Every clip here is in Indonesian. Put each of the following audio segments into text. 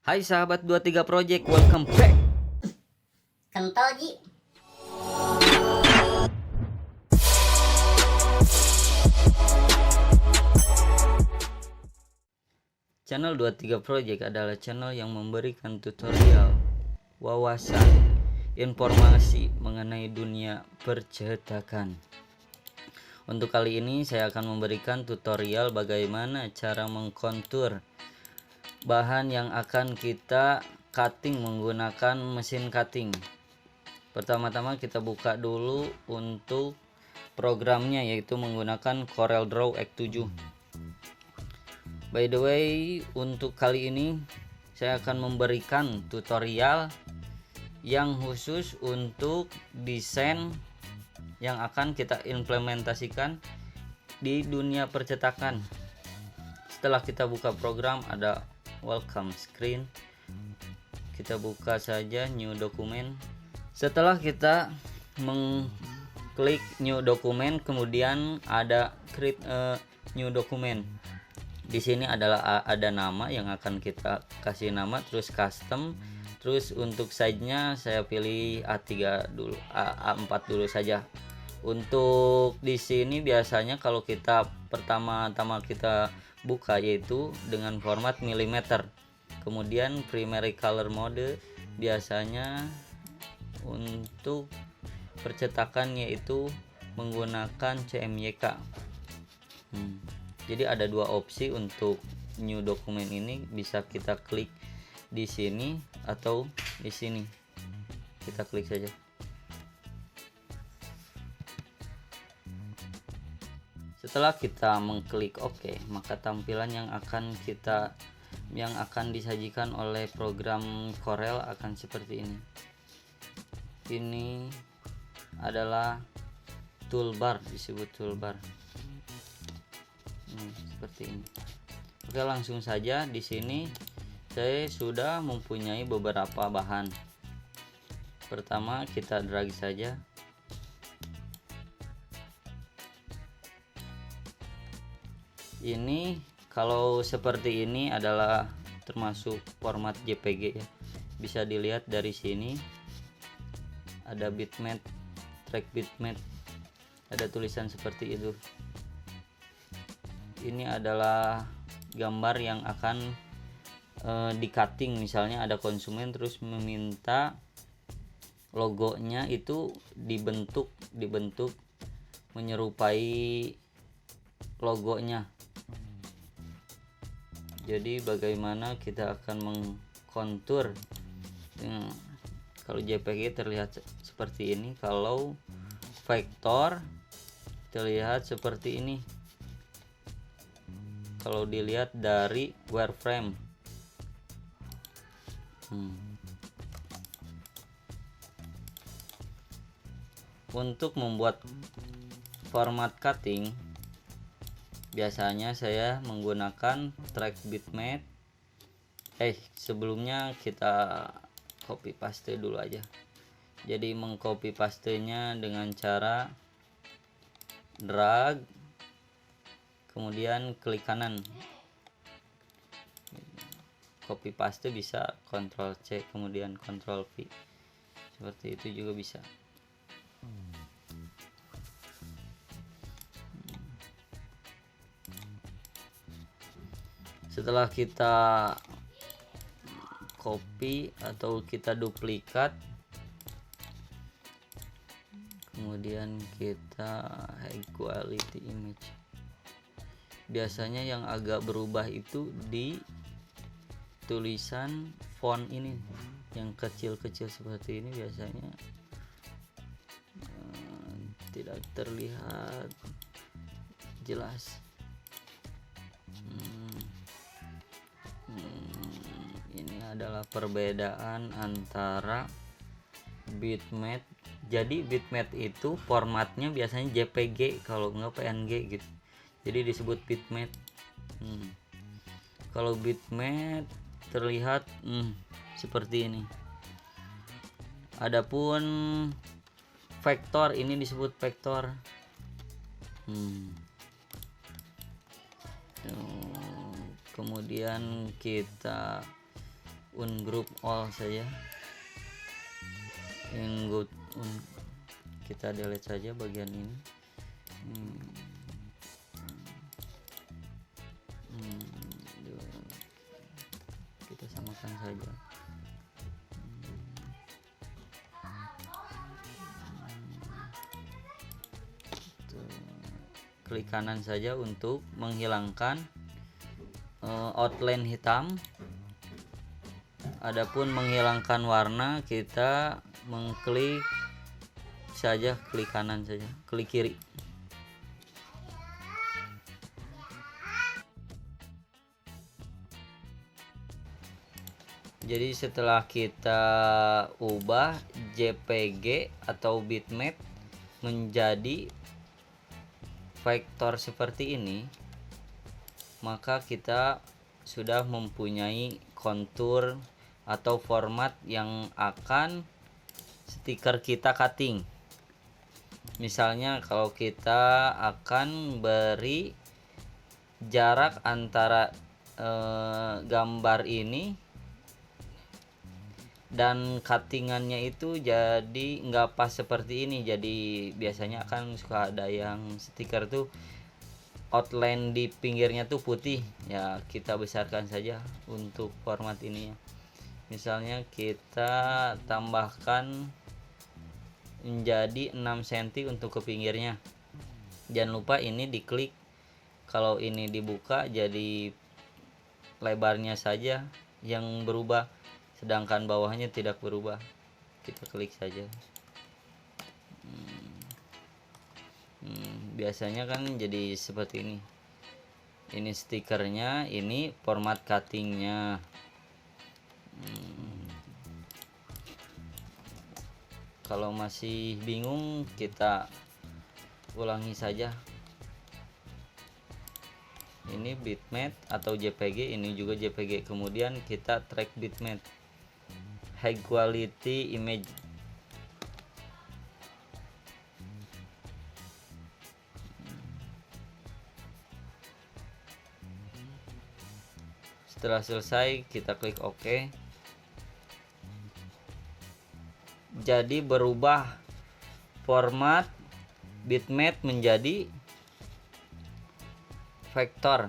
Hai sahabat 23 Project, welcome back. Kental Ji. Channel 23 Project adalah channel yang memberikan tutorial, wawasan, informasi mengenai dunia percetakan. Untuk kali ini saya akan memberikan tutorial bagaimana cara mengkontur bahan yang akan kita cutting menggunakan mesin cutting. Pertama-tama kita buka dulu untuk programnya, yaitu menggunakan CorelDRAW X7. By the way, untuk kali ini saya akan memberikan tutorial yang khusus untuk desain yang akan kita implementasikan di dunia percetakan. Setelah kita buka program, ada welcome screen, kita buka saja new document. Setelah kita mengklik new document, kemudian ada create a new document. Di sini adalah ada nama yang akan kita kasih nama, terus custom, terus untuk size-nya saya pilih A3 dulu, A4 dulu saja. Untuk di sini biasanya kalau kita pertama-tama kita buka yaitu dengan format milimeter. Kemudian primary color mode biasanya untuk percetakan yaitu menggunakan CMYK. Jadi ada dua opsi untuk new document ini, bisa kita klik di sini atau di sini. Kita klik saja. Setelah kita mengklik OK, maka tampilan yang akan disajikan oleh program Corel akan seperti ini. Ini adalah toolbar, disebut toolbar. Seperti ini. Oke, langsung saja. Di sini saya sudah mempunyai beberapa bahan. Pertama kita drag saja. Ini kalau seperti ini adalah termasuk format JPG ya. Bisa dilihat dari sini ada bitmap, track bitmap, ada tulisan seperti itu. Ini adalah gambar yang akan di cutting. Misalnya ada konsumen terus meminta logonya itu dibentuk menyerupai logonya. Jadi bagaimana kita akan mengkontur. Kalau JPG terlihat seperti ini, kalau vektor terlihat seperti ini. Kalau dilihat dari wireframe, untuk membuat format cutting biasanya saya menggunakan track bitmap. Sebelumnya kita copy paste dulu aja. Jadi mengcopy pastenya dengan cara drag, kemudian klik kanan, copy paste, bisa Ctrl C kemudian Ctrl V, seperti itu juga bisa. Setelah kita copy atau kita duplikat, kemudian kita high quality image. Biasanya yang agak berubah itu di tulisan font ini, yang kecil-kecil seperti ini biasanya tidak terlihat jelas. Ini adalah perbedaan antara bitmap. Jadi bitmap itu formatnya biasanya JPG, kalau enggak PNG gitu. Jadi disebut bitmap. Kalau bitmap terlihat seperti ini. Adapun vektor ini disebut vektor. Kemudian kita ungroup all saja. Kita delete saja bagian ini. Kita samakan saja. Klik kanan saja untuk menghilangkan outline hitam. Adapun menghilangkan warna, kita mengklik saja, klik kanan saja, klik kiri. Jadi setelah kita ubah JPG atau bitmap menjadi vektor seperti ini, maka kita sudah mempunyai kontur atau format yang akan stiker kita cutting. Misalnya kalau kita akan beri jarak antara gambar ini dan cuttingannya itu jadi nggak pas seperti ini. Jadi biasanya akan suka ada yang stiker tuh outline di pinggirnya tuh putih ya, kita besarkan saja untuk format ini ya. Misalnya kita tambahkan menjadi 6 cm untuk ke pinggirnya. Jangan lupa ini diklik. Kalau ini dibuka jadi lebarnya saja yang berubah, sedangkan bawahnya tidak berubah. Kita klik saja. Biasanya kan jadi seperti ini. Ini stikernya, ini format cuttingnya. Kalau masih bingung, kita ulangi saja. Ini bitmap atau JPG, ini juga JPG. Kemudian kita track bitmap, high quality image. Setelah selesai, kita klik OK. Jadi berubah format bitmap menjadi vektor.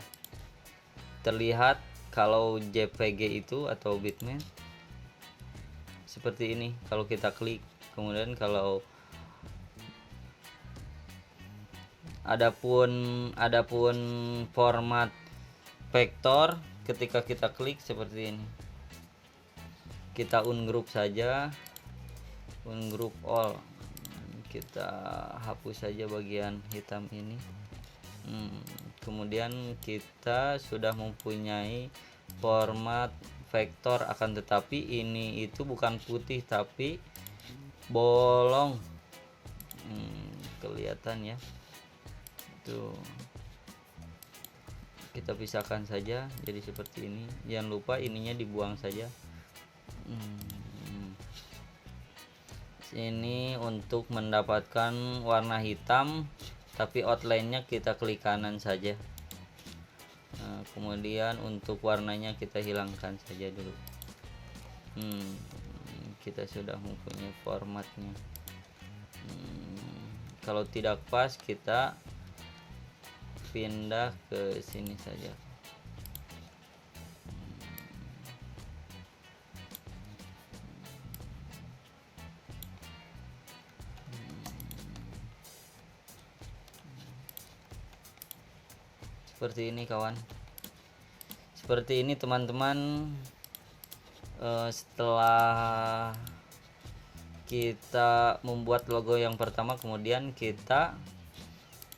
Terlihat kalau JPG itu atau bitmap seperti ini kalau kita klik. Kemudian kalau adapun format vektor, ketika kita klik seperti ini, kita ungroup saja, ungroup all. Kita hapus saja bagian hitam ini. Kemudian kita sudah mempunyai format vektor, akan tetapi ini itu bukan putih tapi bolong. Kelihatan ya, tuh. Kita pisahkan saja jadi seperti ini. Jangan lupa ininya dibuang saja. Ini untuk mendapatkan warna hitam tapi outline-nya kita klik kanan saja. Kemudian untuk warnanya kita hilangkan saja dulu. Kita sudah mempunyai formatnya. Kalau tidak pas, kita pindah ke sini saja. Seperti ini kawan, seperti ini teman-teman. Setelah kita membuat logo yang pertama, kemudian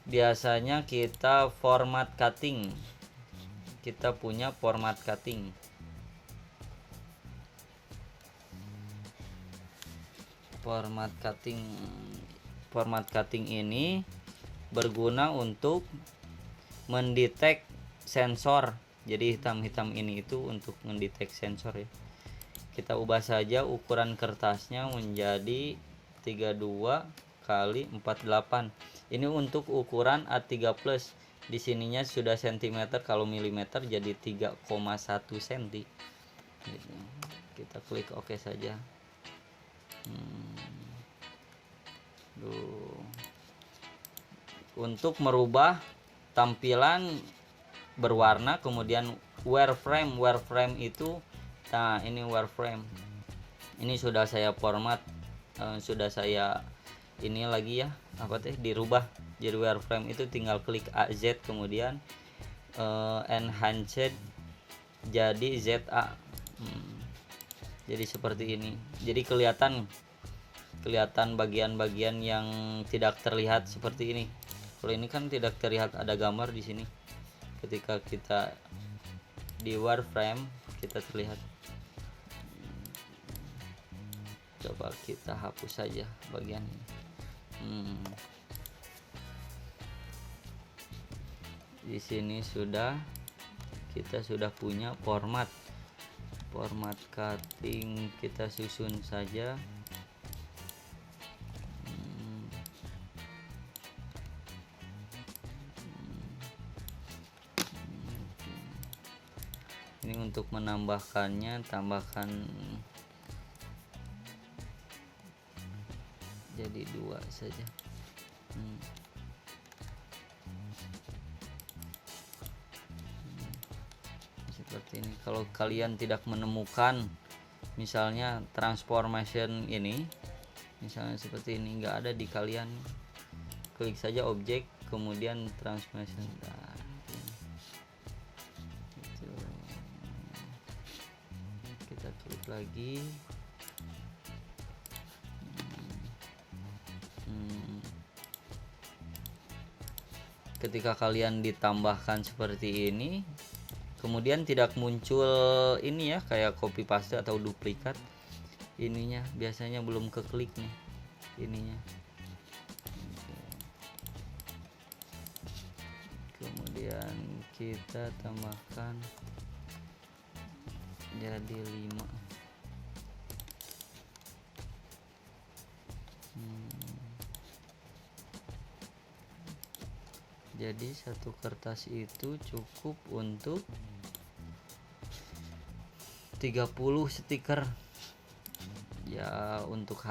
biasanya kita format cutting. Kita punya format cutting. Format cutting ini berguna untuk mendetek sensor. Jadi hitam-hitam ini itu untuk mendetek sensor ya. Kita ubah saja ukuran kertasnya menjadi 32 kali 48. Ini untuk ukuran A3 plus. Di sininya sudah cm, kalau milimeter jadi 3,1 cm. Gitu. kita klik OK saja. Untuk merubah tampilan berwarna, kemudian wireframe itu, nah ini wireframe ini sudah saya format, sudah saya ini lagi ya, apa teh, dirubah jadi wireframe. Itu tinggal klik AZ, kemudian enhanced jadi ZA. Jadi seperti ini, jadi kelihatan bagian-bagian yang tidak terlihat seperti ini. Kalau ini kan tidak terlihat ada gambar di sini. Ketika kita di wireframe kita terlihat. Coba kita hapus saja bagian ini. Di sini kita sudah punya format cutting, kita susun saja. Ini untuk menambahkannya, tambahkan jadi 2 saja. Seperti ini. Kalau kalian tidak menemukan misalnya transformation ini, misalnya seperti ini, nggak ada di kalian, klik saja objek kemudian transformation. Kita klik lagi. Ketika kalian ditambahkan seperti ini, kemudian tidak muncul ini ya, kayak copy paste atau duplikat ininya, biasanya belum keklik nih ininya. Kemudian kita tambahkan jadi 5. Jadi satu kertas itu cukup untuk 30 stiker ya. Untuk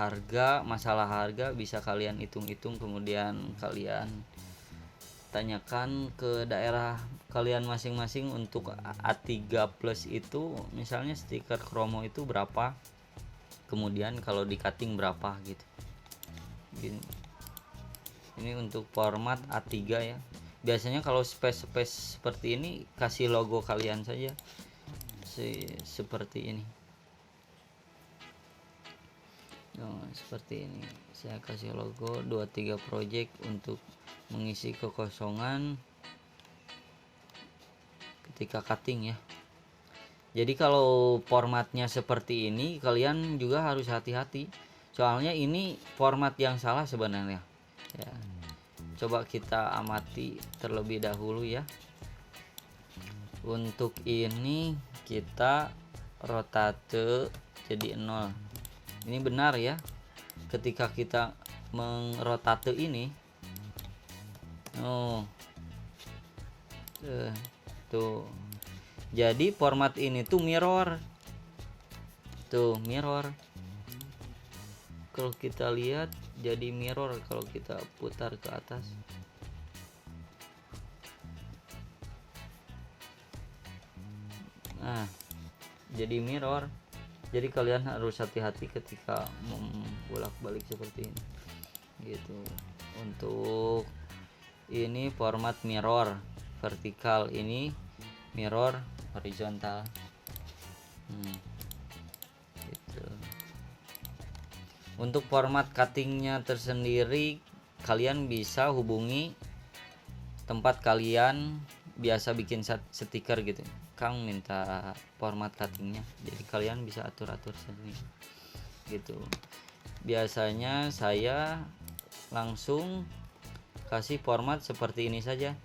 masalah harga bisa kalian hitung-hitung, kemudian kalian tanyakan ke daerah kalian masing-masing. Untuk A3 plus itu misalnya stiker kromo itu berapa, kemudian kalau di cutting berapa gitu. Ini untuk format A3 ya. Biasanya kalau space seperti ini, kasih logo kalian saja seperti ini. Seperti ini saya kasih logo 23 project untuk mengisi kekosongan ketika cutting ya. Jadi kalau formatnya seperti ini, kalian juga harus hati-hati, soalnya ini format yang salah sebenarnya ya. Coba kita amati terlebih dahulu ya. Untuk ini kita rotate jadi 0. Ini benar ya, ketika kita mengrotate ini, tuh jadi format ini tuh mirror. Kalau kita lihat jadi mirror kalau kita putar ke atas. Nah, jadi mirror. Jadi kalian harus hati-hati ketika membolak-balik seperti ini gitu. Untuk ini format mirror vertikal, ini mirror horizontal. Gitu. Untuk format cuttingnya tersendiri, kalian bisa hubungi tempat kalian biasa bikin stiker gitu. Kang minta format cuttingnya, jadi kalian bisa atur-atur sendiri gitu. Biasanya saya langsung kasih format seperti ini saja.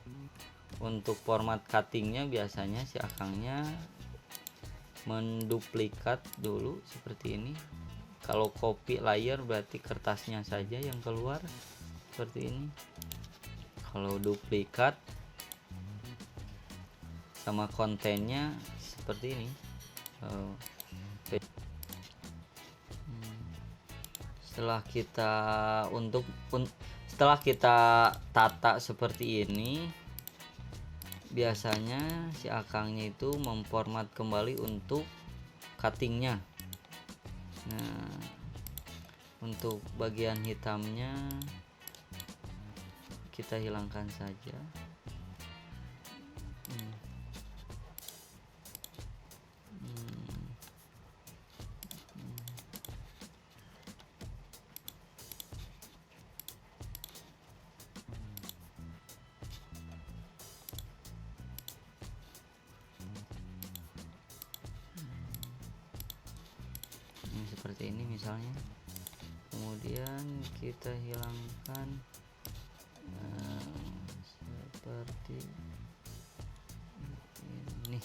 Untuk format cuttingnya biasanya si akangnya menduplikat dulu seperti ini. Kalau copy layer berarti kertasnya saja yang keluar seperti ini. Kalau duplikat sama kontennya seperti ini. Setelah kita tata seperti ini, biasanya si akangnya itu memformat kembali untuk cuttingnya. Nah, untuk bagian hitamnya kita hilangkan saja. Seperti ini misalnya, kemudian kita hilangkan seperti ini.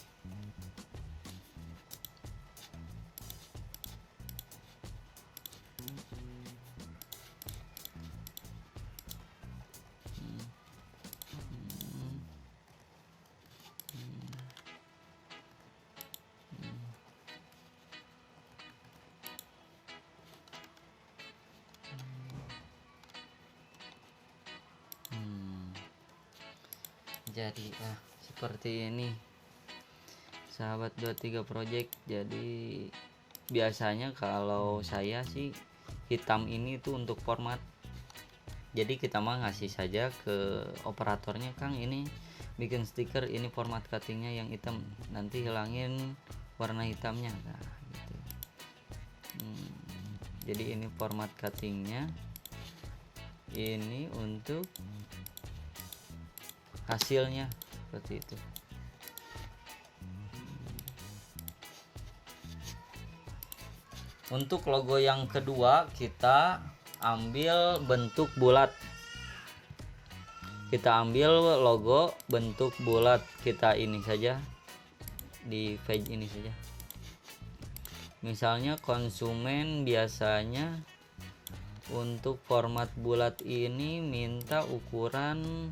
Jadi seperti ini sahabat 23 project. Jadi biasanya kalau saya sih hitam ini tuh untuk format, jadi kita mah ngasih saja ke operatornya, Kang ini bikin stiker, ini format cuttingnya yang hitam, nanti hilangin warna hitamnya. Nah, gitu. Jadi ini format cuttingnya, ini untuk hasilnya seperti itu. Untuk logo yang kedua kita ambil bentuk bulat. Kita ambil logo bentuk bulat, kita ini saja di page ini saja. Misalnya konsumen biasanya untuk format bulat ini minta ukuran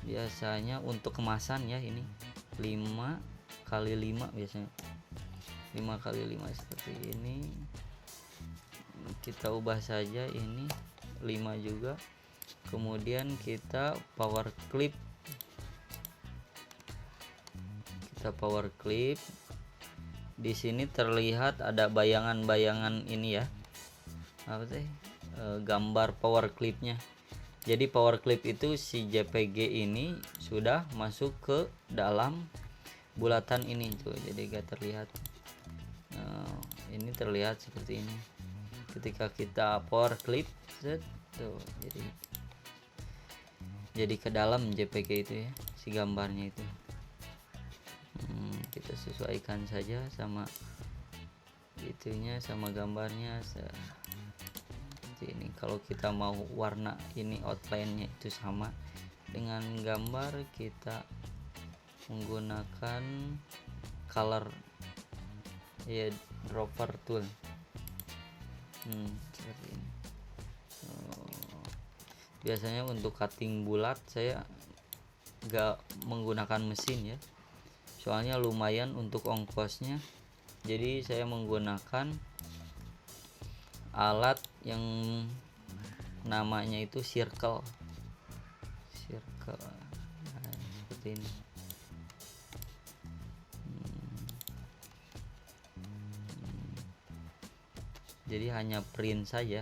biasanya untuk kemasan ya, ini 5x5 biasanya 5x5 seperti ini. Kita ubah saja ini 5 juga. Kemudian kita power clip, di sini terlihat ada bayangan-bayangan ini ya, apa sih, gambar power clipnya. Jadi power clip itu si JPG ini sudah masuk ke dalam bulatan ini tuh, jadi gak terlihat. Ini terlihat seperti ini ketika kita power clip tuh, jadi ke dalam JPG itu ya, si gambarnya itu. Kita sesuaikan saja sama itunya, sama gambarnya seperti ini. Kalau kita mau warna ini outline-nya itu sama dengan gambar, kita menggunakan color ya, dropper tool seperti ini. Biasanya untuk cutting bulat saya gak menggunakan mesin ya, soalnya lumayan untuk ongkosnya. Jadi saya menggunakan alat yang namanya itu circle. Nah, seperti ini. Jadi hanya print saja.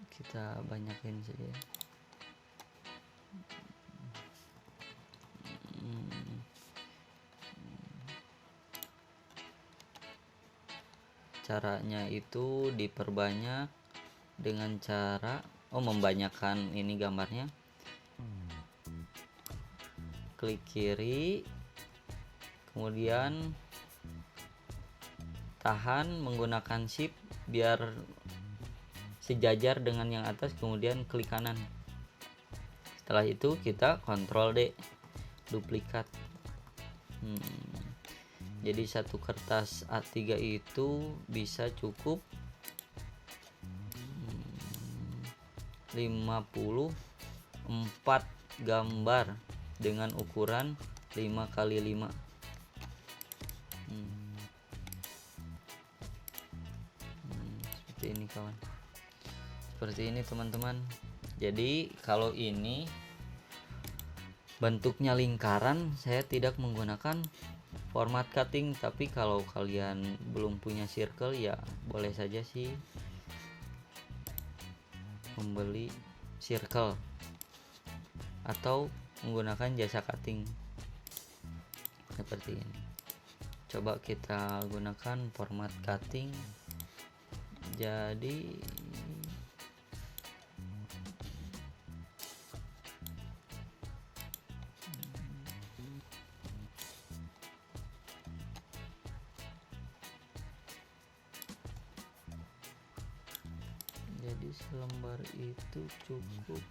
Kita banyakin saja. Caranya itu diperbanyak dengan cara membanyakkan ini gambarnya. Klik kiri, kemudian tahan menggunakan shift biar sejajar dengan yang atas, kemudian klik kanan. Setelah itu kita Ctrl D, duplikat. Jadi satu kertas A3 itu bisa cukup 54 gambar dengan ukuran 5x5. Seperti ini kawan, seperti ini teman-teman. Jadi kalau ini bentuknya lingkaran, saya tidak menggunakan format cutting, tapi kalau kalian belum punya circle ya boleh saja sih membeli circle atau menggunakan jasa cutting seperti ini. Coba kita gunakan format cutting. Jadi selembar itu cukup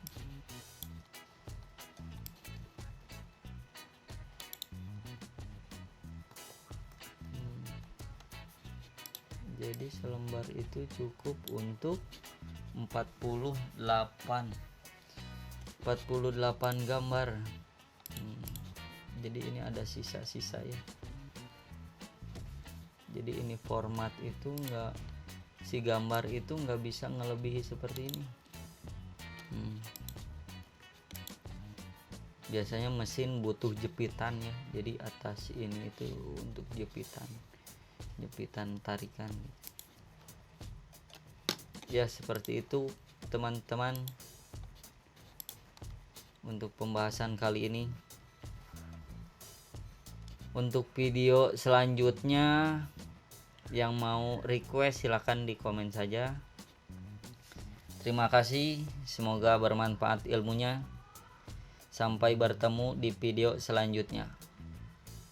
jadi selembar itu cukup untuk 48 gambar. Jadi ini ada sisa-sisa ya. Jadi ini format itu enggak, si gambar itu nggak bisa ngelebihi seperti ini. Biasanya mesin butuh jepitan ya, jadi atas ini itu untuk jepitan tarikan ya. Seperti itu teman-teman untuk pembahasan kali ini. Untuk video selanjutnya yang mau request silahkan di komen saja. Terima kasih, semoga bermanfaat ilmunya. Sampai bertemu di video selanjutnya.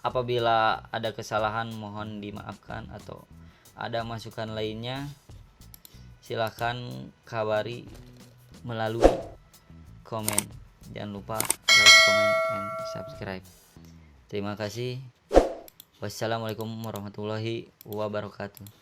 Apabila ada kesalahan mohon dimaafkan, atau ada masukan lainnya silahkan kabari melalui komen. Jangan lupa like, comment, and subscribe. Terima kasih. Wassalamualaikum warahmatullahi wabarakatuh.